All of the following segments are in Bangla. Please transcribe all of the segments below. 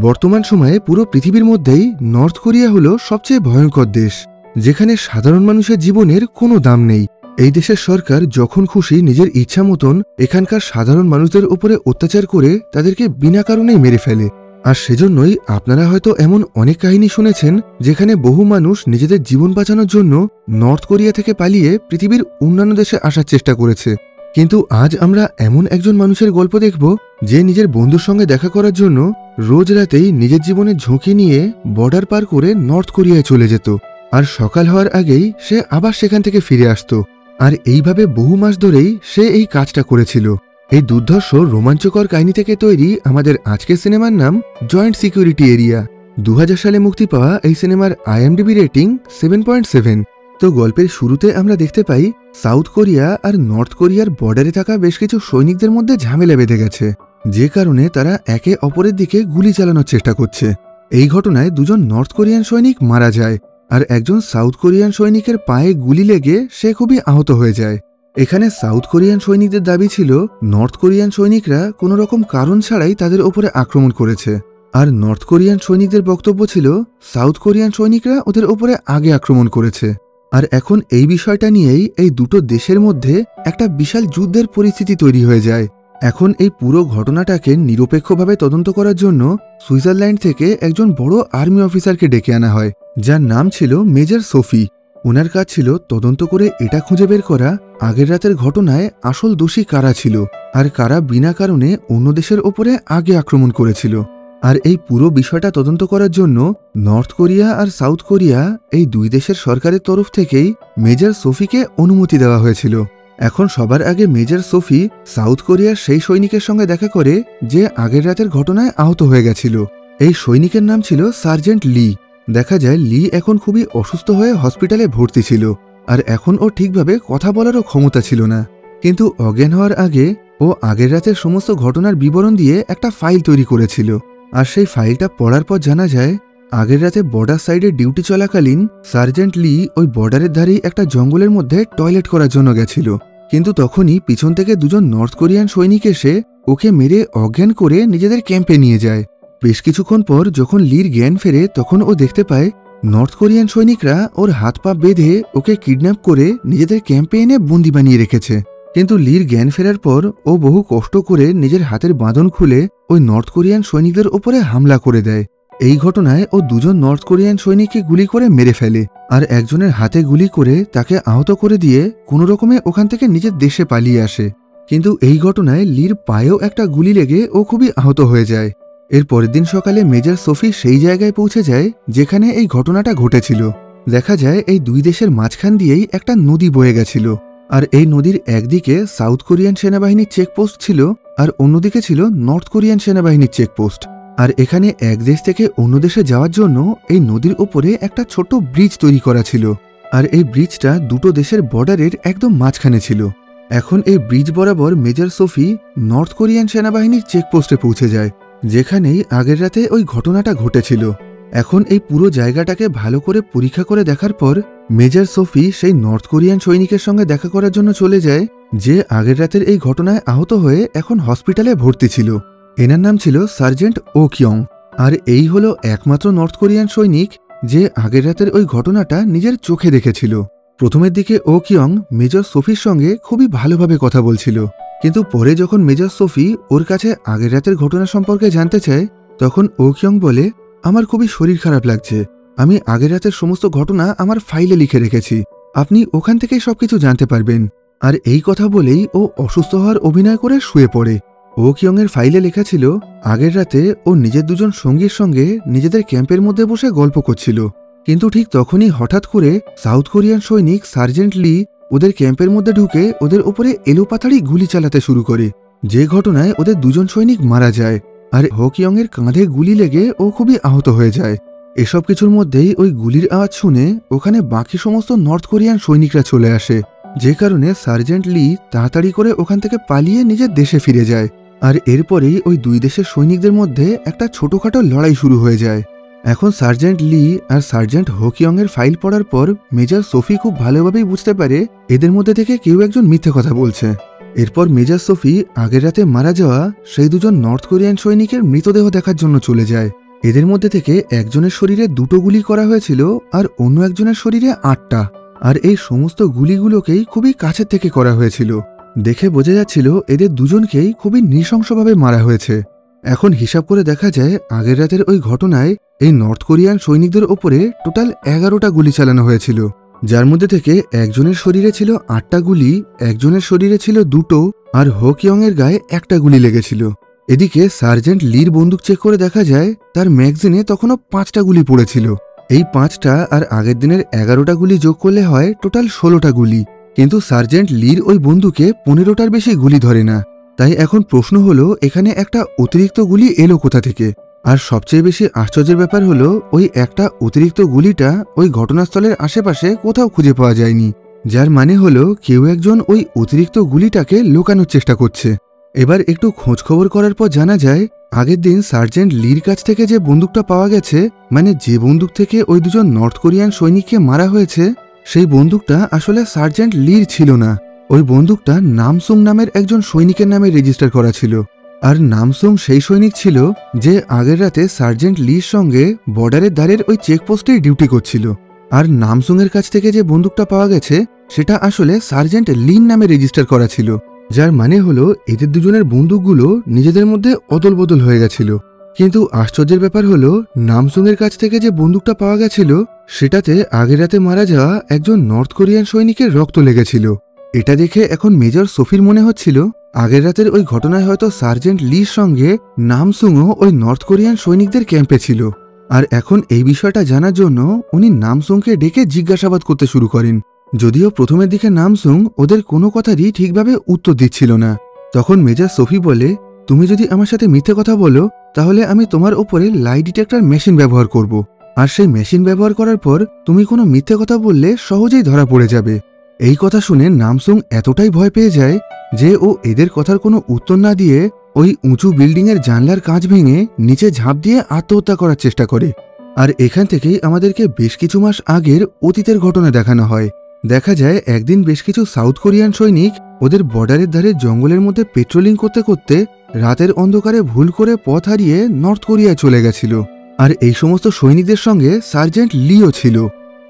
বর্তমান সময়ে পুরো পৃথিবীর মধ্যেই নর্থ কোরিয়া হলো সবচেয়ে ভয়ঙ্কর দেশ, যেখানে সাধারণ মানুষের জীবনের কোনো দাম নেই। এই দেশের সরকার যখন খুশি নিজের ইচ্ছা মতন এখানকার সাধারণ মানুষদের উপরে অত্যাচার করে তাদেরকে বিনা কারণেই মেরে ফেলে। আর সেজন্যই আপনারা হয়তো এমন অনেক কাহিনী শুনেছেন যেখানে বহু মানুষ নিজেদের জীবন বাঁচানোর জন্য নর্থ কোরিয়া থেকে পালিয়ে পৃথিবীর অন্যান্য দেশে আসার চেষ্টা করেছে। কিন্তু আজ আমরা এমন একজন মানুষের গল্প দেখব যে নিজের বন্ধুর সঙ্গে দেখা করার জন্য রোজ রাতেই নিজের জীবনের ঝুঁকি নিয়ে বর্ডার পার করে নর্থ কোরিয়ায় চলে যেত, আর সকাল হওয়ার আগেই সে আবার সেখান থেকে ফিরে আসত। আর এইভাবে বহু মাস ধরেই সে এই কাজটা করেছিল। এই দুর্ধর্ষ রোমাঞ্চকর কাহিনী থেকে তৈরি আমাদের আজকের সিনেমার নাম জয়েন্ট সিকিউরিটি এরিয়া। 2000 সালে মুক্তি পাওয়া এই সিনেমার IMDb রেটিং 7.7। তো গল্পের শুরুতে আমরা দেখতে পাই সাউথ কোরিয়া আর নর্থ কোরিয়ার বর্ডারে থাকা বেশ কিছু সৈনিকদের মধ্যে ঝামেলা বেঁধে গেছে, যে কারণে তারা একে অপরের দিকে গুলি চালানোর চেষ্টা করছে। এই ঘটনায় দুজন নর্থ কোরিয়ান সৈনিক মারা যায়, আর একজন সাউথ কোরিয়ান সৈনিকের পায়ে গুলি লেগে সে খুবই আহত হয়ে যায়। এখানে সাউথ কোরিয়ান সৈনিকদের দাবি ছিল নর্থ কোরিয়ান সৈনিকরা কোনো রকম কারণ ছাড়াই তাদের ওপরে আক্রমণ করেছে, আর নর্থ কোরিয়ান সৈনিকদের বক্তব্য ছিল সাউথ কোরিয়ান সৈনিকরা ওদের ওপরে আগে আক্রমণ করেছে। আর এখন এই বিষয়টা নিয়েই এই দুটো দেশের মধ্যে একটা বিশাল যুদ্ধের পরিস্থিতি তৈরি হয়ে যায়। এখন এই পুরো ঘটনাটাকে নিরপেক্ষভাবে তদন্ত করার জন্য সুইজারল্যান্ড থেকে একজন বড় আর্মি অফিসারকে ডেকে আনা হয়, যার নাম ছিল মেজর সোফি। ওনার কাজ ছিল তদন্ত করে এটা খুঁজে বের করা আগের রাতের ঘটনায় আসল দোষী কারা ছিল, আর কারা বিনা কারণে অন্য দেশের ওপরে আগে আক্রমণ করেছিল। আর এই পুরো বিষয়টা তদন্ত করার জন্য নর্থ কোরিয়া আর সাউথ কোরিয়া এই দুই দেশের সরকারের তরফ থেকেই মেজর সোফিকে অনুমতি দেওয়া হয়েছিল। এখন সবার আগে মেজর সোফি সাউথ কোরিয়ার সেই সৈনিকের সঙ্গে দেখা করে যে আগের রাতের ঘটনায় আহত হয়ে গেছিল। এই সৈনিকের নাম ছিল সার্জেন্ট লি। দেখা যায় লি এখন খুবই অসুস্থ হয়ে হসপিটালে ভর্তি ছিল, আর এখন ও ঠিকভাবে কথা বলারও ক্ষমতা ছিল না। কিন্তু অজ্ঞান হওয়ার আগে ও আগের রাতের সমস্ত ঘটনার বিবরণ দিয়ে একটা ফাইল তৈরি করেছিল। আর সেই ফাইলটা পড়ার পর জানা যায় আগের রাতে বর্ডার সাইডে ডিউটি চলাকালীন সার্জেন্ট লি ওই বর্ডারের ধারেই একটা জঙ্গলের মধ্যে টয়লেট করার জন্য গেছিল, কিন্তু তখনই পিছন থেকে দুজন নর্থ কোরিয়ান সৈনিক এসে ওকে মেরে অজ্ঞান করে নিজেদের ক্যাম্পে নিয়ে যায়। বেশ কিছুক্ষণ পর যখন লির জ্ঞান ফেরে তখন ও দেখতে পায় নর্থ কোরিয়ান সৈনিকরা ওর হাত পা বেঁধে ওকে কিডন্যাপ করে নিজেদের ক্যাম্পে এনে বন্দি বানিয়ে রেখেছে। কিন্তু লির জ্ঞান ফেরার পর ও বহু কষ্ট করে নিজের হাতের বাঁধন খুলে ওই নর্থ কোরিয়ান সৈনিকদের ওপরে হামলা করে দেয়। এই ঘটনায় ও দুজন নর্থ কোরিয়ান সৈনিককে গুলি করে মেরে ফেলে, আর একজনের হাতে গুলি করে তাকে আহত করে দিয়ে কোনো রকমে ওখান থেকে নিজের দেশে পালিয়ে আসে। কিন্তু এই ঘটনায় লির পায়েও একটা গুলি লেগে ও খুবই আহত হয়ে যায়। এর পরের দিন সকালে মেজর সোফি সেই জায়গায় পৌঁছে যায় যেখানে এই ঘটনাটা ঘটেছিল। দেখা যায় এই দুই দেশের মাঝখান দিয়েই একটা নদী বয়ে গেছিল, আর এই নদীর একদিকে সাউথ কোরিয়ান সেনাবাহিনীর চেকপোস্ট ছিল আর অন্যদিকে ছিল নর্থ কোরিয়ান সেনাবাহিনীর চেকপোস্ট। আর এখানে এক দেশ থেকে অন্য দেশে যাওয়ার জন্য এই নদীর ওপরে একটা ছোট ব্রিজ তৈরি করা ছিল, আর এই ব্রিজটা দুটো দেশের বর্ডারের একদম মাঝখানে ছিল। এখন এই ব্রিজ বরাবর মেজর সোফি নর্থ কোরিয়ান সেনাবাহিনীর চেকপোস্টে পৌঁছে যায়, যেখানেই আগের রাতে ওই ঘটনাটা ঘটেছিল। এখন এই পুরো জায়গাটাকে ভালো করে পরীক্ষা করে দেখার পর মেজর সোফি সেই নর্থ কোরিয়ান সৈনিকের সঙ্গে দেখা করার জন্য চলে যায় যে আগের রাতের এই ঘটনায় আহত হয়ে এখন হসপিটালে ভর্তি ছিল। এনার নাম ছিল সার্জেন্ট ও কিয়ং। আর এই হলো একমাত্র নর্থ কোরিয়ান সৈনিক যে আগের রাতের ওই ঘটনাটা নিজের চোখে দেখেছিল। প্রথমের দিকে ও কিয়ং মেজর সোফির সঙ্গে খুবই ভালোভাবে কথা বলছিল, কিন্তু পরে যখন মেজর সোফি ওর কাছে আগের রাতের ঘটনা সম্পর্কে জানতে চায় তখন ও কিয়ং বলে, আমার খুবই শরীর খারাপ লাগছে, আমি আগের রাতের সমস্ত ঘটনা আমার ফাইলে লিখে রেখেছি, আপনি ওখান থেকেই সবকিছু জানতে পারবেন। আর এই কথা বলেই ও অসুস্থ হওয়ার অভিনয় করে শুয়ে পড়ে। ও কিয়ংয়ের ফাইলে লেখা ছিল আগের রাতে ও নিজের দুজন সঙ্গীর সঙ্গে নিজেদের ক্যাম্পের মধ্যে বসে গল্প করছিল, কিন্তু ঠিক তখনই হঠাৎ করে সাউথ কোরিয়ান সৈনিক সার্জেন্ট লি ওদের ক্যাম্পের মধ্যে ঢুকে ওদের উপরে এলোপাথাড়ি গুলি চালাতে শুরু করে, যে ঘটনায় ওদের দুজন সৈনিক মারা যায়। আর হো কিয়ংয়ের কাঁধে গুলি লেগে ও খুবই আহত হয়ে যায়। এসব কিছুর মধ্যেই ওই গুলির আওয়াজ শুনে ওখানে বাকি সমস্ত নর্থ কোরিয়ান সৈনিকরা চলে আসে, যে কারণে সার্জেন্ট লি তাড়াতাড়ি করে ওখান থেকে পালিয়ে নিজের দেশে ফিরে যায়। আর এরপরেই ওই দুই দেশের সৈনিকদের মধ্যে একটা ছোটখাটো লড়াই শুরু হয়ে যায়। এখন সার্জেন্ট লি আর সার্জেন্ট হো কিয়ংয়ের ফাইল পড়ার পর মেজর সোফি খুব ভালোভাবেই বুঝতে পারে এদের মধ্যে থেকে কেউ একজন মিথ্যে কথা বলছে। এরপর মেজর সোফি আগের রাতে মারা যাওয়া সেই দুজন নর্থ কোরিয়ান সৈনিকের মৃতদেহ দেখার জন্য চলে যায়। এদের মধ্যে থেকে একজনের শরীরে 2টো গুলি করা হয়েছিল আর অন্য একজনের শরীরে 8টা। আর এই সমস্ত গুলিগুলোকেই খুবই কাছের থেকে করা হয়েছিল। দেখে বোঝা যাচ্ছিল এদের দুজনকেই খুবই নৃশংসভাবে মারা হয়েছে। এখন হিসাব করে দেখা যায় আগের রাতের ওই ঘটনায় এই নর্থ কোরিয়ান সৈনিকদের ওপরে টোটাল 11টা গুলি চালানো হয়েছিল, যার মধ্যে থেকে একজনের শরীরে ছিল 8টা গুলি, একজনের শরীরে ছিল 2টো, আর হো কিয়ং এর গায়ে 1টা গুলি লেগেছিল। এদিকে সার্জেন্ট লির বন্দুক চেক করে দেখা যায় তার ম্যাগজিনে তখনও 5টা গুলি পড়েছিল। এই 5টা আর আগের দিনের 11টা গুলি যোগ করলে হয় টোটাল 16টা গুলি, কিন্তু সার্জেন্ট লির ওই বন্দুকে 15টার বেশি গুলি ধরে না। তাই এখন প্রশ্ন হলো এখানে একটা অতিরিক্ত গুলি এলো কোথা থেকে। আর সবচেয়ে বেশি আশ্চর্যের ব্যাপার হলো ওই একটা অতিরিক্ত গুলিটা ওই ঘটনাস্থলের আশেপাশে কোথাও খুঁজে পাওয়া যায়নি, যার মানে হলো কেউ একজন ওই অতিরিক্ত গুলিটাকে লুকানোর চেষ্টা করছে। এবার একটু খোঁজখবর করার পর জানা যায় আগের দিন সার্জেন্ট লির কাছ থেকে যে বন্দুকটা পাওয়া গেছে, মানে যে বন্দুক থেকে ওই দুজন নর্থ কোরিয়ান সৈনিককে মারা হয়েছে, সেই বন্দুকটা আসলে সার্জেন্ট লির ছিল না। ওই বন্দুকটা নামসুং নামের একজন সৈনিকের নামে রেজিস্টার করা ছিল। আর নামসুং সেই সৈনিক ছিল যে আগের রাতে সার্জেন্ট লির সঙ্গে বর্ডারের ধারের ওই চেকপোস্টেই ডিউটি করছিল। আর নামসুং এর কাছ থেকে যে বন্দুকটা পাওয়া গেছে সেটা আসলে সার্জেন্ট লিন নামে রেজিস্টার করা ছিল, যার মানে হলো এদের দুজনের বন্দুকগুলো নিজেদের মধ্যে অদল বদল হয়ে গেছিল। কিন্তু আশ্চর্যের ব্যাপার হলো নামসুং এর কাছ থেকে যে বন্দুকটা পাওয়া গেছিল সেটাতে আগের রাতে মারা যাওয়া একজন নর্থ কোরিয়ান সৈনিকের রক্ত লেগেছিল। এটা দেখে এখন মেজর সোফির মনে হচ্ছিল আগের রাতের ওই ঘটনায় হয়তো সার্জেন্ট লির সঙ্গে নামসুংও ওই নর্থ কোরিয়ান সৈনিকদের ক্যাম্পে ছিল। আর এখন এই বিষয়টা জানার জন্য উনি নামসুংকে ডেকে জিজ্ঞাসাবাদ করতে শুরু করেন। যদিও প্রথমের দিকে নামসুং ওদের কোনো কথারই ঠিকভাবে উত্তর দিচ্ছিল না। তখন মেজর সোফি বলে, তুমি যদি আমার সাথে মিথ্যে কথা বলো তাহলে আমি তোমার ওপরে লাই ডিটেক্টর মেশিন ব্যবহার করব। আর সেই মেশিন ব্যবহার করার পর তুমি কোনো মিথ্যে কথা বললে সহজেই ধরা পড়ে যাবে। এই কথা শুনে নামসুং এতটাই ভয় পেয়ে যায় যে ও এদের কথার কোনো উত্তর না দিয়ে ওই উঁচু বিল্ডিংয়ের জানলার কাঁচ ভেঙে নিচে ঝাঁপ দিয়ে আত্মহত্যা করার চেষ্টা করে। আর এখান থেকেই আমাদেরকে বেশ কিছু মাস আগের অতীতের ঘটনা দেখানো হয়। দেখা যায় একদিন বেশ কিছু সাউথ কোরিয়ান সৈনিক ওদের বর্ডারের ধারে জঙ্গলের মধ্যে পেট্রোলিং করতে করতে রাতের অন্ধকারে ভুল করে পথ হারিয়ে নর্থ কোরিয়ায় চলে গেছিল। আর এই সমস্ত সৈনিকদের সঙ্গে সার্জেন্ট লিও ছিল।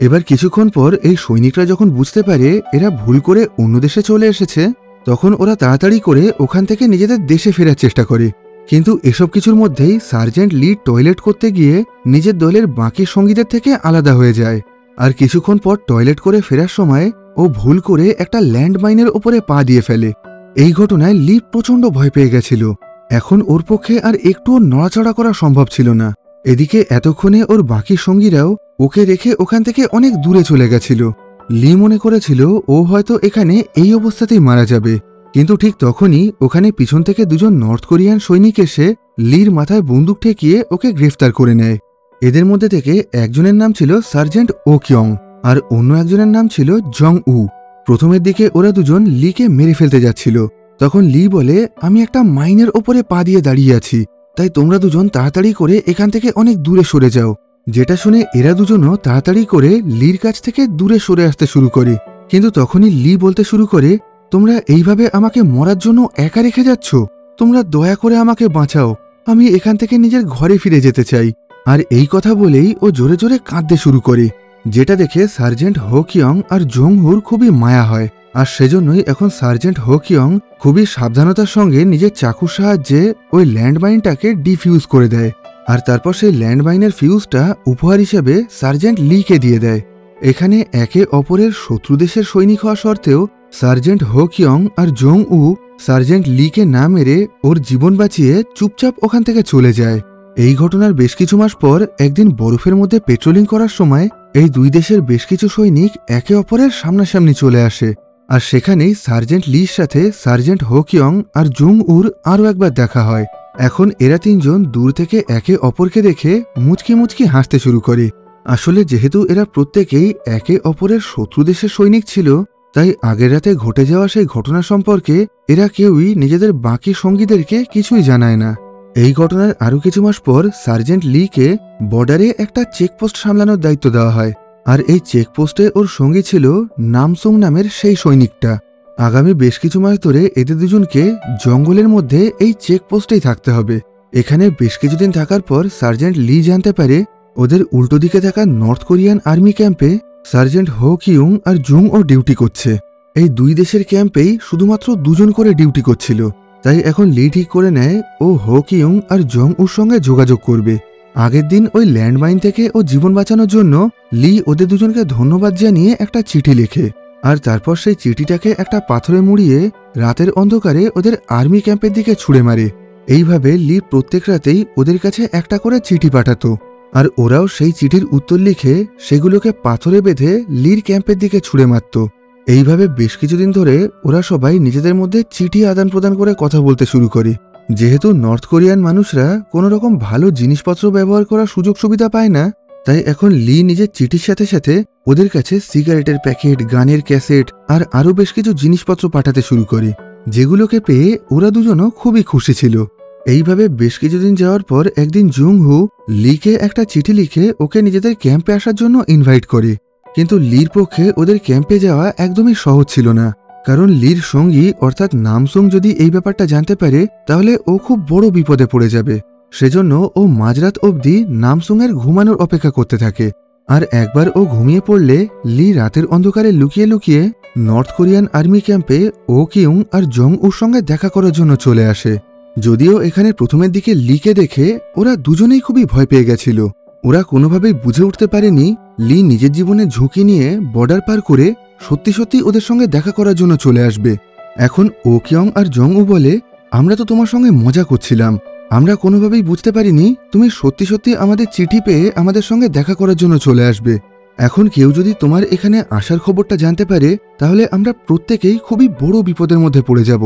এবার কিছুক্ষণ পর এই সৈনিকরা যখন বুঝতে পারে এরা ভুল করে অন্য দেশে চলে এসেছে, তখন ওরা তাড়াতাড়ি করে ওখান থেকে নিজেদের দেশে ফেরার চেষ্টা করে। কিন্তু এসব কিছুর মধ্যেই সার্জেন্ট লি টয়লেট করতে গিয়ে নিজের দলের বাকি সঙ্গীদের থেকে আলাদা হয়ে যায়। আর কিছুক্ষণ পর টয়লেট করে ফেরার সময় ও ভুল করে একটা ল্যান্ডমাইনের ওপরে পা দিয়ে ফেলে। এই ঘটনায় লি প্রচণ্ড ভয় পেয়ে গেছিল। এখন ওর পক্ষে আর একটুও নড়াচড়া করা সম্ভব ছিল না। এদিকে এতক্ষণে ওর বাকি সঙ্গীরাও ওকে রেখে ওখান থেকে অনেক দূরে চলে গেছিল। লি মনে করেছিল ও হয়তো এখানে এই অবস্থাতেই মারা যাবে, কিন্তু ঠিক তখনই ওখানে পিছন থেকে দুজন নর্থ কোরিয়ান সৈনিক এসে লির মাথায় বন্দুক ঠেকিয়ে ওকে গ্রেফতার করে নেয়। এদের মধ্যে থেকে একজনের নাম ছিল সার্জেন্ট ও কিয়ং আর অন্য একজনের নাম ছিল জং উ। প্রথমের দিকে ওরা দুজন লিকে মেরে ফেলতে যাচ্ছিল। তখন লি বলে, আমি একটা মাইনের ওপরে পা দিয়ে দাঁড়িয়ে আছি, তাই তোমরা দুজন তাড়াতাড়ি করে এখান থেকে অনেক দূরে সরে যাও। যেটা শুনে এরা দুজনও তাড়াতাড়ি করে লির কাছ থেকে দূরে সরে আসতে শুরু করে। কিন্তু তখনই লি বলতে শুরু করে, তোমরা এইভাবে আমাকে মরার জন্য একা রেখে যাচ্ছ, তোমরা দয়া করে আমাকে বাঁচাও, আমি এখান থেকে নিজের ঘরে ফিরে যেতে চাই। আর এই কথা বলেই ও জোরে জোরে কাঁদতে শুরু করে, যেটা দেখে সার্জেন্ট হো কিয়ং আর জংহুর খুবই মায়া হয়। আর সেজন্যই এখন সার্জেন্ট হো কিয়ং খুবই সাবধানতার সঙ্গে নিজের চাকুর সাহায্যে ওই ল্যান্ডমাইনটাকে ডিফিউজ করে দেয়। আর তারপর সেই ল্যান্ডমাইনের ফিউজটা উপহার হিসেবে সার্জেন্ট লিকে দিয়ে দেয়। এখানে একে অপরের শত্রু দেশের সৈনিক হওয়া সত্ত্বেও সার্জেন্ট হো কিয়ং আর জং উ সার্জেন্ট লিকে না মেরে ওর জীবন বাঁচিয়ে চুপচাপ ওখান থেকে চলে যায়। এই ঘটনার বেশ কিছু মাস পর একদিন বরফের মধ্যে পেট্রোলিং করার সময় এই দুই দেশের বেশ কিছু সৈনিক একে অপরের সামনাসামনি চলে আসে। আর সেখানেই সার্জেন্ট লির সাথে সার্জেন্ট হো কিয়ং আর জং উর আরও একবার দেখা হয়। এখন এরা তিনজন দূর থেকে একে অপরকে দেখে মুচকি মুচকি হাসতে শুরু করে। আসলে যেহেতু এরা প্রত্যেকেই একে অপরের শত্রু দেশের সৈনিক ছিল, তাই আগের রাতে ঘটে যাওয়া সেই ঘটনা সম্পর্কে এরা কেউই নিজেদের বাকি সঙ্গীদেরকে কিছুই জানায় না। এই ঘটনার আরও কিছু মাস পর সার্জেন্ট লিকে বর্ডারে একটা চেকপোস্ট সামলানোর দায়িত্ব দেওয়া হয়। আর এই চেকপোস্টে ওর সঙ্গী ছিল নামসুং নামের সেই সৈনিকটা। আগামী বেশ কিছু মাস ধরে এদের দুজনকে জঙ্গলের মধ্যে এই চেকপোস্টেই থাকতে হবে। এখানে বেশ কিছুদিন থাকার পর সার্জেন্ট লি জানতে পারে ওদের উল্টো দিকে থাকা নর্থ কোরিয়ান আর্মি ক্যাম্পে সার্জেন্ট হো কিউং আর জুং ও ডিউটি করছে। এই দুই দেশের ক্যাম্পেই শুধুমাত্র দুজন করে ডিউটি করছিল। তাই এখন লি ঠিক করে নেয় ও হো কিউং আর জং উর সঙ্গে যোগাযোগ করবে। আগের দিন ওই ল্যান্ডমাইন থেকে ও জীবন বাঁচানোর জন্য লি ওদের দুজনকে ধন্যবাদ জানিয়ে একটা চিঠি লেখে, আর তারপর সেই চিঠিটাকে একটা পাথরে মুড়িয়ে রাতের অন্ধকারে ওদের আর্মি ক্যাম্পের দিকে ছুঁড়ে মারে। এইভাবে লি প্রত্যেক রাতেই ওদের কাছে একটা করে চিঠি পাঠাতো, আর ওরাও সেই চিঠির উত্তর লিখে সেগুলোকে পাথরে বেঁধে লির ক্যাম্পের দিকে ছুঁড়ে মারত। এইভাবে বেশ কিছুদিন ধরে ওরা সবাই নিজেদের মধ্যে চিঠি আদান প্রদান করে কথা বলতে শুরু করে। যেহেতু নর্থ কোরিয়ান মানুষরা কোনো রকম ভালো জিনিসপত্র ব্যবহার করার সুযোগ সুবিধা পায় না, তাই এখন লি নিজের চিঠির সাথে সাথে ওদের কাছে সিগারেটের প্যাকেট, গানের ক্যাসেট আর আরও বেশ কিছু জিনিসপত্র পাঠাতে শুরু করে, যেগুলোকে পেয়ে ওরা দুজনও খুবই খুশি ছিল। এইভাবে বেশ কিছুদিন যাওয়ার পর একদিন জুং হু লিকে একটা চিঠি লিখে ওকে নিজেদের ক্যাম্পে আসার জন্য ইনভাইট করে। কিন্তু লির পক্ষে ওদের ক্যাম্পে যাওয়া একদমই সহজ ছিল না, কারণ লির সঙ্গী অর্থাৎ নামসুং যদি এই ব্যাপারটা জানতে পারে তাহলে ও খুব বড় বিপদে পড়ে যাবে। সেজন্য ও মাঝরাত অবধি নামসুংয়ের ঘুমানোর অপেক্ষা করতে থাকে। আর একবার ও ঘুমিয়ে পড়লে লি রাতের অন্ধকারে লুকিয়ে লুকিয়ে নর্থ কোরিয়ান আর্মি ক্যাম্পে ও কিউং আর জং উর সঙ্গে দেখা করার জন্য চলে আসে। যদিও এখানে প্রথমের দিকে লিকে দেখে ওরা দুজনেই খুবই ভয় পেয়ে গেছিল। ওরা কোনোভাবেই বুঝে উঠতে পারেনি লি নিজের জীবনে ঝুঁকি নিয়ে বর্ডার পার করে সত্যি সত্যি ওদের সঙ্গে দেখা করার জন্য চলে আসবে। এখন ও কিয়ং আর জং উ বলে, আমরা তো তোমার সঙ্গে মজা করছিলাম, আমরা কোনোভাবেই বুঝতে পারিনি তুমি সত্যি সত্যি আমাদের চিঠি পেয়ে আমাদের সঙ্গে দেখা করার জন্য চলে আসবে। এখন কেউ যদি তোমার এখানে আসার খবরটা জানতে পারে তাহলে আমরা প্রত্যেকেই খুবই বড় বিপদের মধ্যে পড়ে যাব।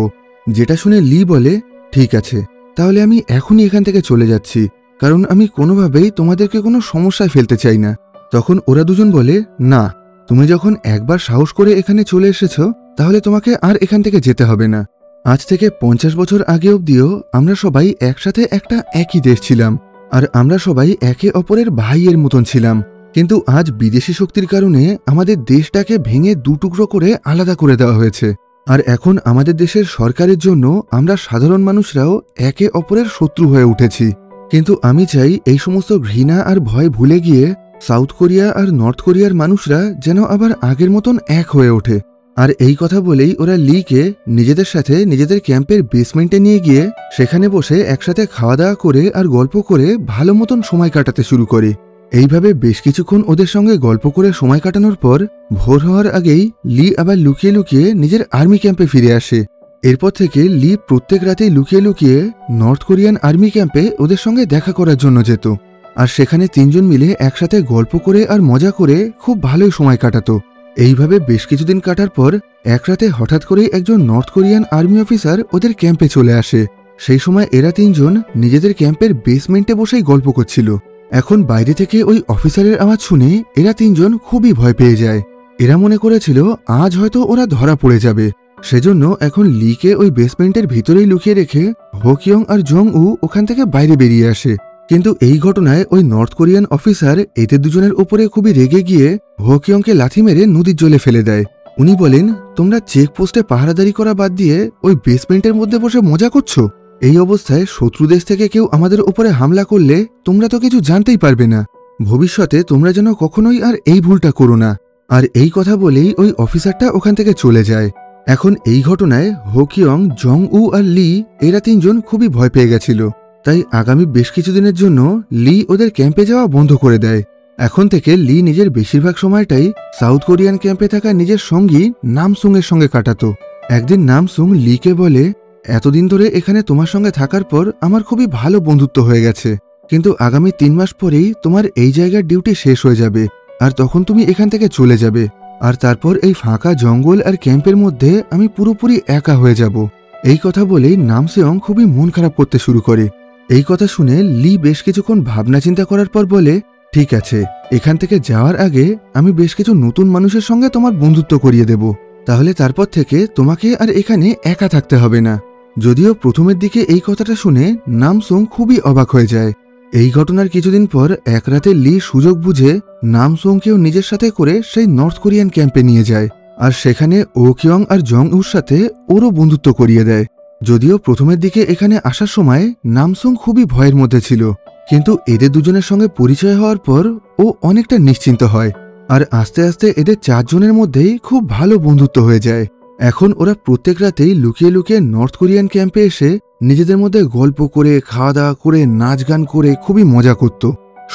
যেটা শুনে লি বলে, ঠিক আছে, তাহলে আমি এখনই এখান থেকে চলে যাচ্ছি, কারণ আমি কোনোভাবেই তোমাদেরকে কোনো সমস্যায় ফেলতে চাই না। তখন ওরা দুজন বলে, না, তুমি যখন একবার সাহস করে এখানে চলে এসেছো তাহলে তোমাকে আর এখান থেকে যেতে হবে না। আজ থেকে 50 বছর আগে অবধিও আমরা সবাই একসাথে একটা একই দেশ ছিলাম, আর আমরা সবাই একে অপরের ভাইয়ের মতন ছিলাম। কিন্তু আজ বিদেশি শক্তির কারণে আমাদের দেশটাকে ভেঙে দুটুকরো করে আলাদা করে দেওয়া হয়েছে, আর এখন আমাদের দেশের সরকারের জন্য আমরা সাধারণ মানুষরাও একে অপরের শত্রু হয়ে উঠেছি। কিন্তু আমি চাই এই সমস্ত ঘৃণা আর ভয় ভুলে গিয়ে সাউথ কোরিয়া আর নর্থ কোরিয়ার মানুষরা যেন আবার আগের মতন এক হয়ে ওঠে। আর এই কথা বলেই ওরা লিকে নিজেদের সাথে নিজেদের ক্যাম্পের বেসমেন্টে নিয়ে গিয়ে সেখানে বসে একসাথে খাওয়া দাওয়া করে আর গল্প করে ভালো মতন সময় কাটাতে শুরু করে। এইভাবে বেশ কিছুক্ষণ ওদের সঙ্গে গল্প করে সময় কাটানোর পর ভোর হওয়ার আগেই লি আবার লুকিয়ে লুকিয়ে নিজের আর্মি ক্যাম্পে ফিরে আসে। এরপর থেকে লি প্রত্যেক রাতেই লুকিয়ে লুকিয়ে নর্থ কোরিয়ান আর্মি ক্যাম্পে ওদের সঙ্গে দেখা করার জন্য যেত, আর সেখানে তিনজন মিলে একসাথে গল্প করে আর মজা করে খুব ভালোই সময় কাটাতো। এইভাবে বেশ কিছুদিন কাটার পর এক রাতে হঠাৎ করেই একজন নর্থ কোরিয়ান আর্মি অফিসার ওদের ক্যাম্পে চলে আসে। সেই সময় এরা তিনজন নিজেদের ক্যাম্পের বেসমেন্টে বসেই গল্প করছিল। এখন বাইরে থেকে ওই অফিসারের আওয়াজ শুনে এরা তিনজন খুবই ভয় পেয়ে যায়। এরা মনে করেছিল আজ হয়তো ওরা ধরা পড়ে যাবে, সেজন্য এখন লিকে ওই বেসমেন্টের ভিতরেই লুকিয়ে রেখে হো কিয়ং আর জং উ ওখান থেকে বাইরে বেরিয়ে আসে। কিন্তু এই ঘটনায় ওই নর্থ কোরিয়ান অফিসার এদের দুজনের উপরে খুবই রেগে গিয়ে হো কিয়ংকে লাথি মেরে নদীর জলে ফেলে দেয়। উনি বলেন, তোমরা চেকপোস্টে পাহারাদারি করা বাদ দিয়ে ওই বেসমেন্টের মধ্যে বসে মজা করছো? এই অবস্থায় শত্রু দেশ থেকে কেউ আমাদের উপরে হামলা করলে তোমরা তো কিছু জানতেই পারবে না। ভবিষ্যতে তোমরা যেন কখনোই আর এই ভুলটা করো না। আর এই কথা বলেই ওই অফিসারটা ওখান থেকে চলে যায়। এখন এই ঘটনায় হো কিয়ং, জং উ আর লি এরা তিনজন খুবই ভয় পেয়ে গেছিল। তাই আগামী বেশ কিছুদিনের জন্য লি ওদের ক্যাম্পে যাওয়া বন্ধ করে দেয়। এখন থেকে লি নিজের বেশিরভাগ সময়টাই সাউথ কোরিয়ান ক্যাম্পে থাকা নিজের সঙ্গী নামসুং এর সঙ্গে কাটাতো। একদিন নামসুং লিকে বলে, এতদিন ধরে এখানে তোমার সঙ্গে থাকার পর আমার খুবই ভালো বন্ধুত্ব হয়ে গেছে, কিন্তু আগামী 3 মাস পরেই তোমার এই জায়গার ডিউটি শেষ হয়ে যাবে, আর তখন তুমি এখান থেকে চলে যাবে। আর তারপর এই ফাঁকা জঙ্গল আর ক্যাম্পের মধ্যে আমি পুরোপুরি একা হয়ে যাব। এই কথা বলেই নামসেয়ং খুবই মন খারাপ করতে শুরু করে। এই কথা শুনে লি বেশ কিছুক্ষণ ভাবনা চিন্তা করার পর বলে, ঠিক আছে, এখান থেকে যাওয়ার আগে আমি বেশ কিছু নতুন মানুষের সঙ্গে তোমার বন্ধুত্ব করিয়ে দেব, তাহলে তারপর থেকে তোমাকে আর এখানে একা থাকতে হবে না। যদিও প্রথমের দিকে এই কথাটা শুনে নামসুং খুবই অবাক হয়ে যায়। এই ঘটনার কিছুদিন পর এক রাতে লি সুযোগ বুঝে নামসুংকেও নিজের সাথে করে সেই নর্থ কোরিয়ান ক্যাম্পে নিয়ে যায়, আর সেখানে ও কিয়ং আর জং উর সাথে ওরও বন্ধুত্ব করিয়ে দেয়। যদিও প্রথমের দিকে এখানে আসার সময় নামসুং খুবই ভয়ের মধ্যে ছিল, কিন্তু এদের দুজনের সঙ্গে পরিচয় হওয়ার পর ও অনেকটা নিশ্চিন্ত হয়। আর আস্তে আস্তে এদের চারজনের মধ্যেই খুব ভালো বন্ধুত্ব হয়ে যায়। এখন ওরা প্রত্যেক রাতেই লুকিয়ে লুকিয়ে নর্থ কোরিয়ান ক্যাম্পে এসে নিজেদের মধ্যে গল্প করে, খাওয়া দাওয়া করে, নাচ গান করে খুবই মজা করত।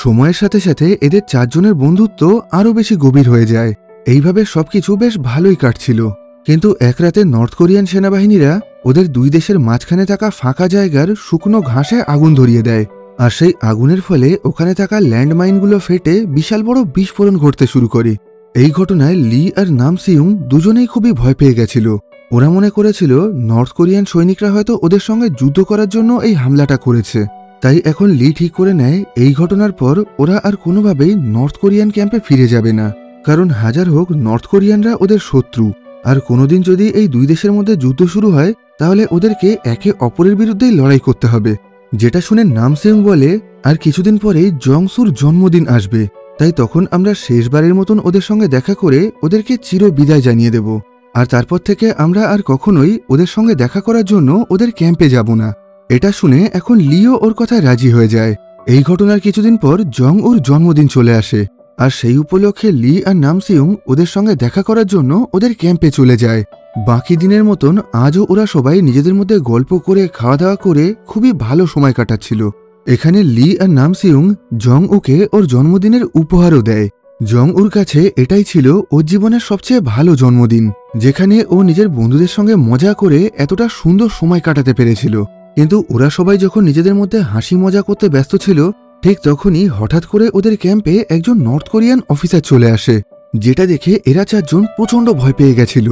সময়ের সাথে সাথে এদের চারজনের বন্ধুত্ব আরও বেশি গভীর হয়ে যায়। এইভাবে সবকিছু বেশ ভালোই কাটছিল। কিন্তু এক রাতে নর্থ কোরিয়ান সেনাবাহিনীরা ওদের দুই দেশের মাঝখানে থাকা ফাঁকা জায়গার শুকনো ঘাসে আগুন ধরিয়ে দেয়। আর সেই আগুনের ফলে ওখানে থাকা ল্যান্ডমাইনগুলো ফেটে বিশাল বড় বিস্ফোরণ ঘটতে শুরু করে। এই ঘটনায় লি আর নামসিউং দুজনেই খুবই ভয় পেয়ে গেছিল। ওরা মনে করেছিল নর্থ কোরিয়ান সৈনিকরা হয়তো ওদের সঙ্গে যুদ্ধ করার জন্য এই হামলাটা করেছে। তাই এখন লি ঠিক করে নেয় এই ঘটনার পর ওরা আর কোনোভাবেই নর্থ কোরিয়ান ক্যাম্পে ফিরে যাবে না, কারণ হাজার হোক নর্থ কোরিয়ানরা ওদের শত্রু। আর কোনোদিন যদি এই দুই দেশের মধ্যে যুদ্ধ শুরু হয় তাহলে ওদেরকে একে অপরের বিরুদ্ধেই লড়াই করতে হবে। যেটা শুনে নামসিউং বলে, আর কিছুদিন পরেই জংসুর জন্মদিন আসবে, তাই তখন আমরা শেষবারের মতন ওদের সঙ্গে দেখা করে ওদেরকে চির বিদায় জানিয়ে দেব। আর তারপর থেকে আমরা আর কখনোই ওদের সঙ্গে দেখা করার জন্য ওদের ক্যাম্পে যাব না। এটা শুনে এখন লিও ওর কথায় রাজি হয়ে যায়। এই ঘটনার কিছুদিন পর জং ওর জন্মদিন চলে আসে, আর সেই উপলক্ষে লি আর নামসিউং ওদের সঙ্গে দেখা করার জন্য ওদের ক্যাম্পে চলে যায়। বাকি দিনের মতন আজও ওরা সবাই নিজেদের মধ্যে গল্প করে, খাওয়া দাওয়া করে খুবই ভালো সময় কাটাচ্ছিল। এখানে লি আর নামসিউং জং উকে ওর জন্মদিনের উপহারও দেয়। জং উর কাছে এটাই ছিল ওর জীবনের সবচেয়ে ভালো জন্মদিন, যেখানে ও নিজের বন্ধুদের সঙ্গে মজা করে এতটা সুন্দর সময় কাটাতে পেরেছিল। কিন্তু ওরা সবাই যখন নিজেদের মধ্যে হাসি মজা করতে ব্যস্ত ছিল, ঠিক তখনই হঠাৎ করে ওদের ক্যাম্পে একজন নর্থ কোরিয়ান অফিসার চলে আসে, যেটা দেখে এরা চারজন প্রচণ্ড ভয় পেয়ে গেছিল।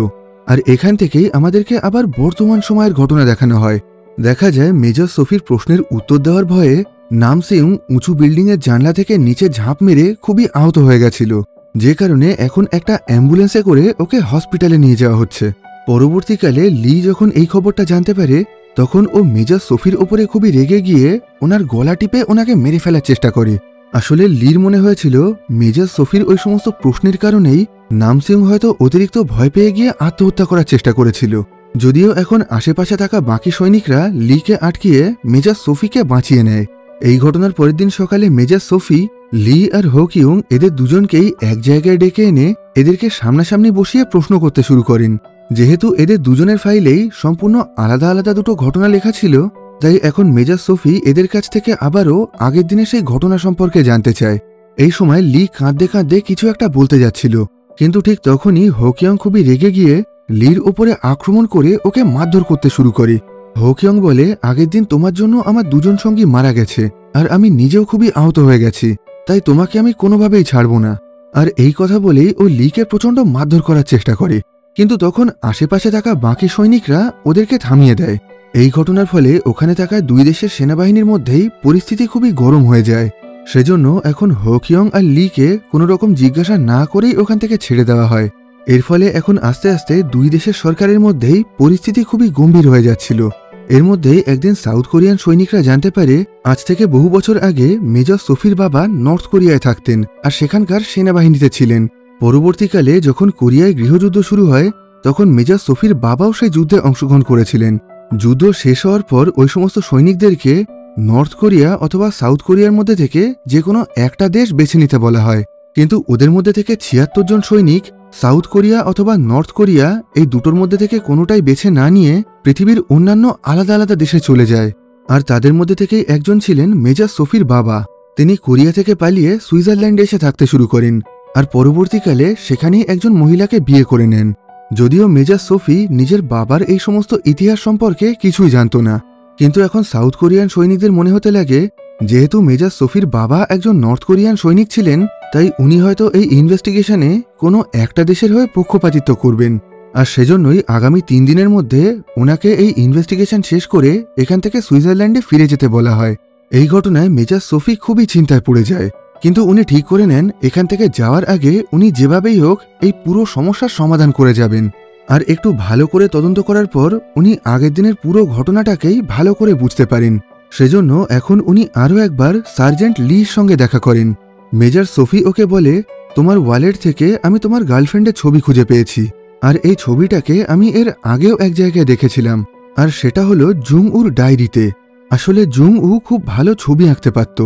আর এখান থেকেই আমাদেরকে আবার বর্তমান সময়ের ঘটনা দেখানো হয়। দেখা যায় মেজর সোফির প্রশ্নের উত্তর দেওয়ার ভয়ে নামসিউং উঁচু বিল্ডিংয়ের জানলা থেকে নিচে ঝাঁপ মেরে খুবই আহত হয়ে গেছিল, যে কারণে এখন একটা অ্যাম্বুলেন্সে করে ওকে হসপিটালে নিয়ে যাওয়া হচ্ছে। পরবর্তীকালে লি যখন এই খবরটা জানতে পারে, তখন ও মেজর সোফির ওপরে খুবই রেগে গিয়ে ওনার গলা টিপে ওনাকে মেরে ফেলার চেষ্টা করে। আসলে লির মনে হয়েছিল মেজর সোফির ওই সমস্ত প্রশ্নের কারণেই নামসিউং হয়তো অতিরিক্ত ভয় পেয়ে গিয়ে আত্মহত্যা করার চেষ্টা করেছিল। যদিও এখন আশেপাশে থাকা বাকি সৈনিকরা লিকে আটকিয়ে মেজর সোফিকে বাঁচিয়ে নেয়। এই ঘটনার পরের দিন সকালে মেজর সোফি, লি আর হোকিউং এদের দুজনকেই এক জায়গায় ডেকে এনে এদেরকে সামনাসামনি বসিয়ে প্রশ্ন করতে শুরু করেন। যেহেতু এদের দুজনের ফাইলেই সম্পূর্ণ আলাদা আলাদা দুটো ঘটনা লেখা ছিল, তাই এখন মেজর সোফি এদের কাছ থেকে আবারও আগের দিনে সেই ঘটনা সম্পর্কে জানতে চায়। এই সময় লি কাঁদতে কাঁদতে কিছু একটা বলতে যাচ্ছিল, কিন্তু ঠিক তখনই হোকিয়ং খুবই রেগে গিয়ে লির ওপরে আক্রমণ করে ওকে মারধর করতে শুরু করে। হোকিয়ং বলে, আগের দিন তোমার জন্য আমার দুজন সঙ্গী মারা গেছে, আর আমি নিজেও খুবই আহত হয়ে গেছি, তাই তোমাকে আমি কোনোভাবেই ছাড়ব না। আর এই কথা বলেই ও লিকে প্রচণ্ড মারধর করার চেষ্টা করে, কিন্তু তখন আশেপাশে থাকা বাকি সৈনিকরা ওদেরকে থামিয়ে দেয়। এই ঘটনার ফলে ওখানে থাকা দুই দেশের সেনাবাহিনীর মধ্যেই পরিস্থিতি খুবই গরম হয়ে যায়। সেজন্য এখন হোকিয়ং আর লিকে কোনো রকম জিজ্ঞাসা না করেই ওখান থেকে ছেড়ে দেওয়া হয়। এর ফলে এখন আস্তে আস্তে দুই দেশের সরকারের মধ্যেই পরিস্থিতি খুবই গম্ভীর হয়ে যাচ্ছিল। এর মধ্যেই একদিন সাউথ কোরিয়ান সৈনিকরা জানতে পারে আজ থেকে বহু বছর আগে মেজর সোফির বাবা নর্থ কোরিয়ায় থাকতেন আর সেখানকার সেনাবাহিনীতে ছিলেন। পরবর্তীকালে যখন কোরিয়ায় গৃহযুদ্ধ শুরু হয়, তখন মেজর সোফির বাবাও সেই যুদ্ধে অংশগ্রহণ করেছিলেন। যুদ্ধ শেষ হওয়ার পর ওই সমস্ত সৈনিকদেরকে নর্থ কোরিয়া অথবা সাউথ কোরিয়ার মধ্যে থেকে যে কোনো একটা দেশ বেছে নিতে বলা হয়, কিন্তু ওদের মধ্যে থেকে ৭৬ জন সৈনিক সাউথ কোরিয়া অথবা নর্থ কোরিয়া এই দুটোর মধ্যে থেকে কোনোটাই বেছে না নিয়ে পৃথিবীর অন্যান্য আলাদা আলাদা দেশে চলে যায়। আর তাদের মধ্যে থেকেই একজন ছিলেন মেজর সোফির বাবা। তিনি কোরিয়া থেকে পালিয়ে সুইজারল্যান্ডে এসে থাকতে শুরু করেন, আর পরবর্তীকালে সেখানেই একজন মহিলাকে বিয়ে করে নেন। যদিও মেজর সোফি নিজের বাবার এই সমস্ত ইতিহাস সম্পর্কে কিছুই জানত না, কিন্তু এখন সাউথ কোরিয়ান সৈনিকদের মনে হতে লাগে যেহেতু মেজর সোফির বাবা একজন নর্থ কোরিয়ান সৈনিক ছিলেন, তাই উনি হয়তো এই ইনভেস্টিগেশনে কোনো একটা দেশের হয়ে পক্ষপাতিত্ব করবেন। আর সেজন্যই আগামী ৩ দিনের মধ্যে ওনাকে এই ইনভেস্টিগেশন শেষ করে এখান থেকে সুইজারল্যান্ডে ফিরে যেতে বলা হয়। এই ঘটনায় মেজর সোফি খুবই চিন্তায় পড়ে যায়, কিন্তু উনি ঠিক করে নেন এখান থেকে যাওয়ার আগে উনি যেভাবেই হোক এই পুরো সমস্যার সমাধান করে যাবেন। আর একটু ভালো করে তদন্ত করার পর উনি আগের দিনের পুরো ঘটনাটাকেই ভালো করে বুঝতে পারেন। সেজন্য এখন উনি আরও একবার সার্জেন্ট লির সঙ্গে দেখা করেন। মেজর সোফি ওকে বলে, তোমার ওয়ালেট থেকে আমি তোমার গার্লফ্রেন্ডের ছবি খুঁজে পেয়েছি, আর এই ছবিটাকে আমি এর আগেও এক জায়গায় দেখেছিলাম। আর সেটা হলো জুং উর ডায়েরিতে। আসলে জুং উ খুব ভালো ছবি আঁকতে পারত,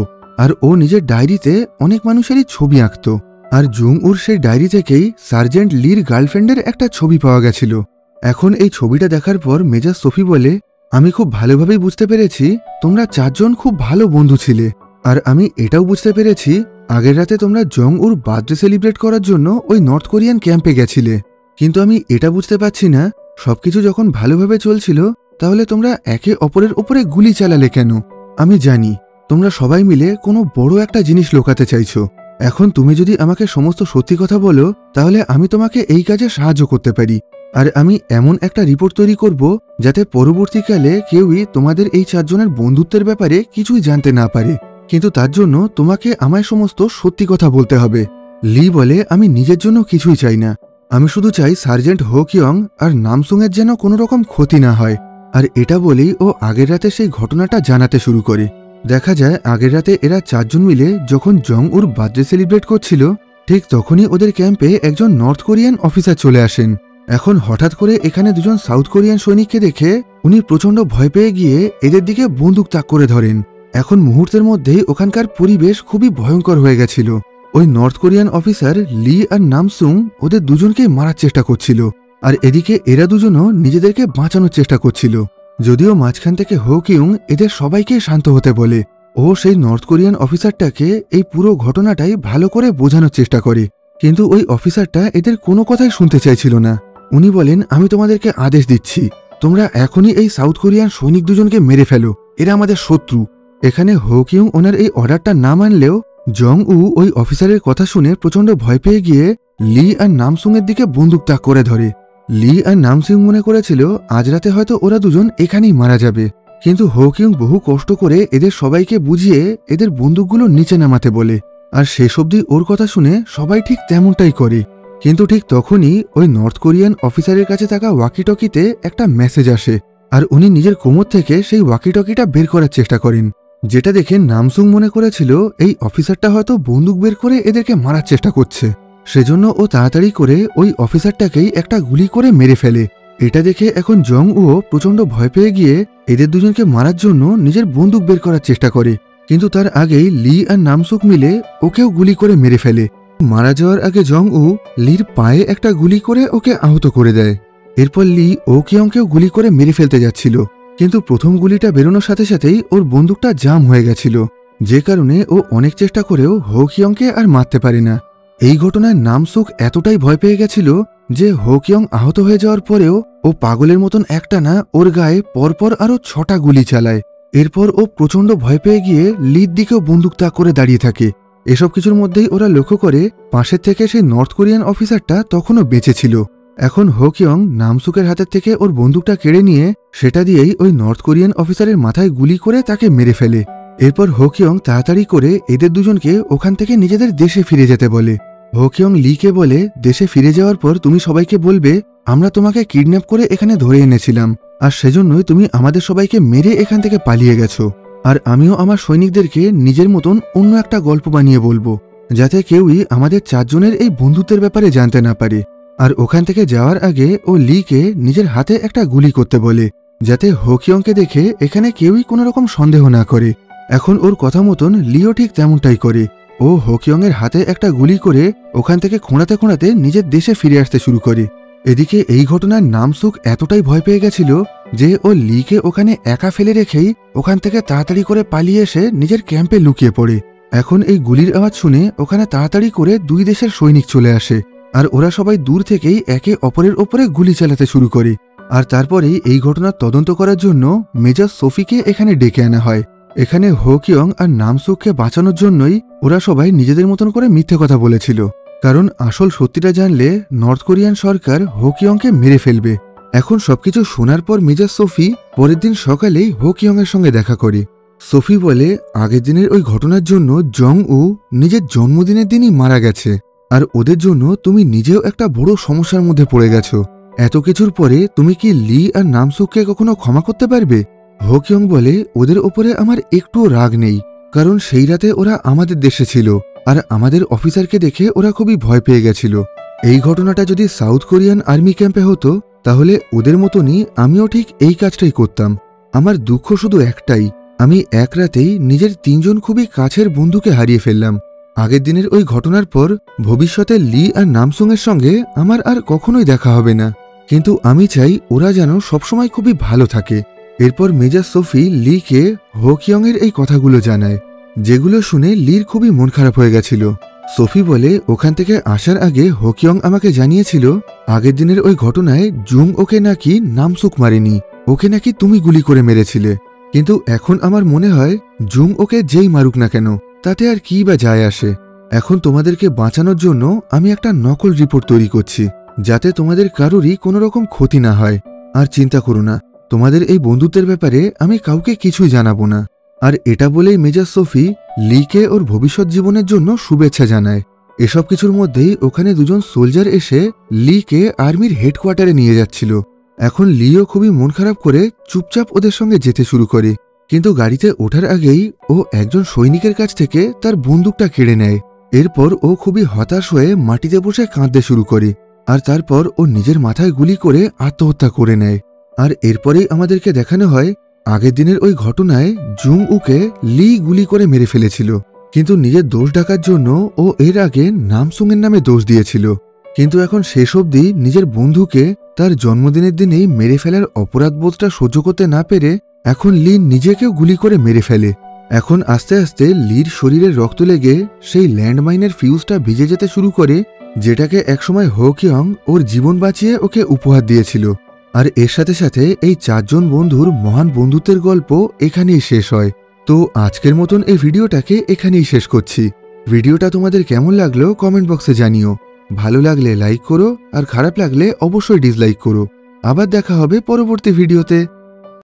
আর ও নিজের ডায়েরিতে অনেক মানুষেরই ছবি আঁকত। আর জুং উর সেই ডায়েরি থেকেই সার্জেন্ট লির গার্লফ্রেন্ডের একটা ছবি পাওয়া গেছিল। এখন এই ছবিটা দেখার পর মেজর সোফি বলে, আমি খুব ভালোভাবেই বুঝতে পেরেছি তোমরা চারজন খুব ভালো বন্ধু ছিলে। আর আমি এটাও বুঝতে পেরেছি আগের রাতে তোমরা জং উর বার্থডে সেলিব্রেট করার জন্য ওই নর্থ কোরিয়ান ক্যাম্পে গেছিলে। কিন্তু আমি এটা বুঝতে পারছি না, সবকিছু যখন ভালোভাবে চলছিল তাহলে তোমরা একে অপরের উপরে গুলি চালালে কেন? আমি জানি তোমরা সবাই মিলে কোনো বড় একটা জিনিস লুকাতে চাইছো। এখন তুমি যদি আমাকে সমস্ত সত্যি কথা বলো তাহলে আমি তোমাকে এই কাজে সাহায্য করতে পারি। আর আমি এমন একটা রিপোর্ট তৈরি করব যাতে পরবর্তীকালে কেউই তোমাদের এই চারজনের বন্ধুত্বের ব্যাপারে কিছুই জানতে না পারে। কিন্তু তার জন্য তোমাকে আমায় সমস্ত সত্যি কথা বলতে হবে। লি বলে, আমি নিজের জন্য কিছুই চাই না, আমি শুধু চাই সার্জেন্ট হো কিয়ং আর নামসুং এর যেন কোনো রকম ক্ষতি না হয়। আর এটা বলেই ও আগের রাতে সেই ঘটনাটা জানাতে শুরু করে। দেখা যায় আগের রাতে এরা চারজন মিলে যখন জং উর বার্থডে সেলিব্রেট করছিল, ঠিক তখনই ওদের ক্যাম্পে একজন নর্থ কোরিয়ান অফিসার চলে আসেন। এখন হঠাৎ করে এখানে দুজন সাউথ কোরিয়ান সৈনিককে দেখে উনি প্রচণ্ড ভয় পেয়ে গিয়ে এদের দিকে বন্দুক তাক করে ধরেন। এখন মুহূর্তের মধ্যেই ওখানকার পরিবেশ খুবই ভয়ঙ্কর হয়ে গেছিল। ওই নর্থ কোরিয়ান অফিসার লি আর নামসুং ওদের দুজনকে মারার চেষ্টা করছিল, আর এদিকে এরা দুজনও নিজেদেরকে বাঁচানোর চেষ্টা করছিল। যদিও মাঝখান থেকে হো কিউং এদের সবাইকে শান্ত হতে বলে, ও সেই নর্থ কোরিয়ান অফিসারটাকে এই পুরো ঘটনাটাই ভালো করে বোঝানোর চেষ্টা করে। কিন্তু ওই অফিসারটা এদের কোনো কথাই শুনতে চাইছিল না। উনি বলেন, আমি তোমাদেরকে আদেশ দিচ্ছি, তোমরা এখনই এই সাউথ কোরিয়ান সৈনিক দুজনকে মেরে ফেলো, এরা আমাদের শত্রু। এখানে হো কিউং ওনার এই অর্ডারটা না মানলেও জং উ ওই অফিসারের কথা শুনে প্রচণ্ড ভয় পেয়ে গিয়ে লি আর নামসুং এর দিকে বন্দুক তাক করে ধরে। লি আর নামসুং মনে করেছিল আজ রাতে হয়তো ওরা দুজন এখানেই মারা যাবে, কিন্তু হো কিউং বহু কষ্ট করে এদের সবাইকে বুঝিয়ে এদের বন্দুকগুলো নিচে নামাতে বলে। আর শেষ অবধি ওর কথা শুনে সবাই ঠিক তেমনটাই করে। কিন্তু ঠিক তখনই ওই নর্থ কোরিয়ান অফিসারের কাছে থাকা ওয়াকিটকিতে একটা মেসেজ আসে, আর উনি নিজের কোমর থেকে সেই ওয়াকিটকিটা বের করার চেষ্টা করেন। যেটা দেখে নামসুং মনে করেছিল এই অফিসারটা হয়তো বন্দুক বের করে এদেরকে মারার চেষ্টা করছে। সেজন্য ও তাড়াতাড়ি করে ওই অফিসারটাকেই একটা গুলি করে মেরে ফেলে। এটা দেখে এখন জং উও প্রচণ্ড ভয় পেয়ে গিয়ে এদের দুজনকে মারার জন্য নিজের বন্দুক বের করার চেষ্টা করে, কিন্তু তার আগেই লি আর নামসুক মিলে ওকেও গুলি করে মেরে ফেলে। মারা যাওয়ার আগে জং উ লির পায়ে একটা গুলি করে ওকে আহত করে দেয়। এরপর লি ও কিয়ংকেও গুলি করে মেরে ফেলতে যাচ্ছিল, কিন্তু প্রথম গুলিটা বেরোনোর সাথে সাথেই ওর বন্দুকটা জাম হয়ে গেছিল, যে কারণে ও অনেক চেষ্টা করেও হো কিয়ংকে আর মারতে পারে না। এই ঘটনায় নামসুক এতটাই ভয় পেয়ে গেছিল যে হো কিয়ং আহত হয়ে যাওয়ার পরেও ও পাগলের মতন একটানা ওর গায়ে পরপর আরো 6টা গুলি চালায়। এরপর ও প্রচণ্ড ভয় পেয়ে গিয়ে লির দিকেও বন্দুক তাক করে দাঁড়িয়ে থাকে। এসব কিছুর মধ্যেই ওরা লক্ষ্য করে পাশের থেকে সেই নর্থ কোরিয়ান অফিসারটা তখনও বেঁচে ছিল। এখন হো কিয়ং নামসুকের হাতের থেকে ওর বন্দুকটা কেড়ে নিয়ে সেটা দিয়েই ওই নর্থ কোরিয়ান অফিসারের মাথায় গুলি করে তাকে মেরে ফেলে। এরপর হো কিয়ং তাড়াতাড়ি করে এদের দুজনকে ওখান থেকে নিজেদের দেশে ফিরে যেতে বলে। হো কিয়ং লিকে বলে, দেশে ফিরে যাওয়ার পর তুমি সবাইকে বলবে আমরা তোমাকে কিডন্যাপ করে এখানে ধরে এনেছিলাম, আর সেজন্যই তুমি আমাদের সবাইকে মেরে এখান থেকে পালিয়ে গেছো। আর আমিও আমার সৈনিকদেরকে নিজের মতন অন্য একটা গল্প বানিয়ে বলবো, যাতে কেউই আমাদের চারজনের এই বন্ধুত্বের ব্যাপারে জানতে না পারে। আর ওখান থেকে যাওয়ার আগে ও লিকে নিজের হাতে একটা গুলি করতে বলে, যাতে হো কিয়ংকে দেখে এখানে কেউই কোনো রকম সন্দেহ না করে। এখন ওর কথা মতন লিও ঠিক তেমনটাই করে। ও হো কিয়ং এর হাতে একটা গুলি করে ওখান থেকে খোঁড়াতে খোঁড়াতে নিজের দেশে ফিরে আসতে শুরু করে। এদিকে এই ঘটনার নামসুক এতটাই ভয় পেয়ে গেছিল যে ও লিকে ওখানে একা ফেলে রেখেই ওখান থেকে তাড়াতাড়ি করে পালিয়ে এসে নিজের ক্যাম্পে লুকিয়ে পড়ে। এখন এই গুলির আওয়াজ শুনে ওখানে তাড়াতাড়ি করে দুই দেশের সৈনিক চলে আসে, আর ওরা সবাই দূর থেকেই একে অপরের ওপরে গুলি চালাতে শুরু করে। আর তারপরেই এই ঘটনার তদন্ত করার জন্য মেজর সোফিকে এখানে ডেকে আনা হয়। এখানে হো কিয়ং আর নামসুককে বাঁচানোর জন্যই ওরা সবাই নিজেদের মতন করে মিথ্যে কথা বলেছিল, কারণ আসল সত্যিটা জানলে নর্থ কোরিয়ান সরকার হো কিয়ংকে মেরে ফেলবে। এখন সবকিছু শোনার পর মেজর সোফি পরের দিন সকালেই হো কিয়ং এর সঙ্গে দেখা করে। সোফি বলে, আগের দিনের ওই ঘটনার জন্য জং উ নিজের জন্মদিনের দিনই মারা গেছে, আর ওদের জন্য তুমি নিজেও একটা বড় সমস্যার মধ্যে পড়ে গেছো। এত কিছুর পরে তুমি কি লি আর নামসুককে কখনো ক্ষমা করতে পারবে? হো কিয়ং বলে, ওদের ওপরে আমার একটুও রাগ নেই, কারণ সেই রাতে ওরা আমাদের দেশে ছিল, আর আমাদের অফিসারকে দেখে ওরা খুবই ভয় পেয়ে গেছিল। এই ঘটনাটা যদি সাউথ কোরিয়ান আর্মি ক্যাম্পে হতো তাহলে ওদের মতনই আমিও ঠিক এই কাজটাই করতাম। আমার দুঃখ শুধু একটাই, আমি এক রাতেই নিজের 3 জন খুবই কাছের বন্ধুকে হারিয়ে ফেললাম। আগের দিনের ওই ঘটনার পর ভবিষ্যতে লি আর নামসুংয়ের সঙ্গে আমার আর কখনোই দেখা হবে না, কিন্তু আমি চাই ওরা যেন সবসময় খুবই ভালো থাকে। এরপর মেজর সোফি লিকে হোকিয়ংয়ের এই কথাগুলো জানায়, যেগুলো শুনে লির খুবই মন খারাপ হয়ে গেছিল। সোফি বলে ওখান থেকে আসার আগে হোকিয়ং আমাকে জানিয়েছিল আগের দিনের ওই ঘটনায় জুং ওকে নাকি নামসুক মারেনি, ওকে নাকি তুমি গুলি করে মেরেছিলে। কিন্তু এখন আমার মনে হয় জুং ওকে যেই মারুক না কেন তাতে আর কি বা যায় আসে। এখন তোমাদেরকে বাঁচানোর জন্য আমি একটা নকল রিপোর্ট তৈরি করছি, যাতে তোমাদের কারোরই কোনো রকম ক্ষতি না হয়। আর চিন্তা করো না, তোমাদের এই বন্ধুত্বের ব্যাপারে আমি কাউকে কিছুই জানাবো না। আর এটা বলেই মেজর সোফি লিকে ওর ভবিষ্যৎ জীবনের জন্য শুভেচ্ছা জানায়। এসব কিছুর মধ্যেই ওখানে 2 জন সোলজার এসে লিকে আর্মির হেডকোয়ার্টারে নিয়ে যাচ্ছিল। এখন লিও খুবই মন খারাপ করে চুপচাপ ওদের সঙ্গে যেতে শুরু করে, কিন্তু গাড়িতে ওঠার আগেই ও একজন সৈনিকের কাছ থেকে তার বন্দুকটা কেড়ে নেয়। এরপর ও খুবই হতাশ হয়ে মাটিতে বসে কাঁদতে শুরু করে, আর তারপর ও নিজের মাথায় গুলি করে আত্মহত্যা করে নেয়। আর এরপরেই আমাদেরকে দেখানো হয় আগের দিনের ওই ঘটনায় জুং উকে লি গুলি করে মেরে ফেলেছিল, কিন্তু নিজের দোষ ঢাকার জন্য ও এর আগে নামসুংয়ের নামে দোষ দিয়েছিল। কিন্তু এখন শেষ অবধি নিজের বন্ধুকে তার জন্মদিনের দিনেই মেরে ফেলার অপরাধবোধটা সহ্য করতে না পেরে এখন লি নিজেকেও গুলি করে মেরে ফেলে। এখন আস্তে আস্তে লির শরীরে রক্ত লেগে সেই ল্যান্ডমাইনের ফিউজটা ভিজে যেতে শুরু করে, যেটাকে একসময় হোকিয়ং ওর জীবন বাঁচিয়ে ওকে উপহার দিয়েছিল। আর এর সাথে সাথে এই 4 জন বন্ধুর মহান বন্ধুত্বের গল্প এখানেই শেষ হয়। তো আজকের মতন এই ভিডিওটাকে এখানেই শেষ করছি। ভিডিওটা তোমাদের কেমন লাগলো কমেন্ট বক্সে জানিও। ভালো লাগলে লাইক করো, আর খারাপ লাগলে অবশ্যই ডিসলাইক করো। আবার দেখা হবে পরবর্তী ভিডিওতে।